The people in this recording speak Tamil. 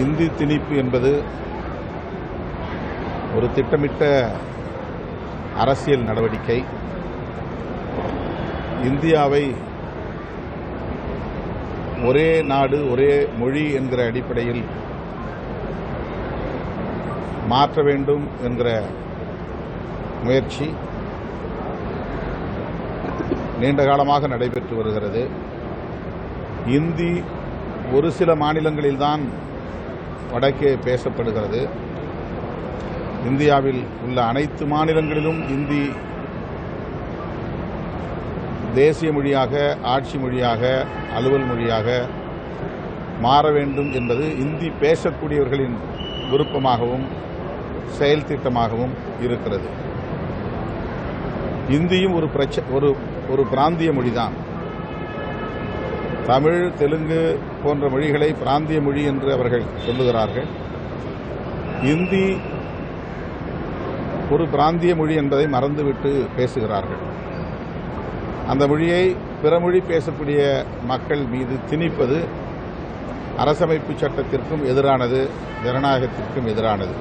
இந்தி திணிப்பு என்பது ஒரு திட்டமிட்ட அரசியல் நடவடிக்கை. இந்தியாவை ஒரே நாடு ஒரே மொழி என்கிற அடிப்படையில் மாற்ற வேண்டும் என்கிற முயற்சி நீண்ட காலமாக நடைபெற்று வருகிறது. இந்தி ஒரு சில மாநிலங்களில்தான் வடக்கே பேசப்படுகிறது. இந்தியாவில் உள்ள அனைத்து மாநிலங்களிலும் இந்தி தேசிய மொழியாக, ஆட்சி மொழியாக, அலுவல் மொழியாக மாற வேண்டும் என்பது இந்தி பேசக்கூடியவர்களின் விருப்பமாகவும் செயல் திட்டமாகவும் இருக்கிறது. இந்தியும் ஒரு பிராந்திய மொழிதான். தமிழ், தெலுங்கு போன்ற மொழிகளை பிராந்திய மொழி என்று அவர்கள் சொல்லுகிறார்கள். இந்தி ஒரு பிராந்திய மொழி என்பதை மறந்துவிட்டு பேசுகிறார்கள். அந்த மொழியை பிற மொழி பேசக்கூடிய மக்கள் மீது திணிப்பது அரசமைப்பு சட்டத்திற்கும் எதிரானது, ஜனநாயகத்திற்கும் எதிரானது.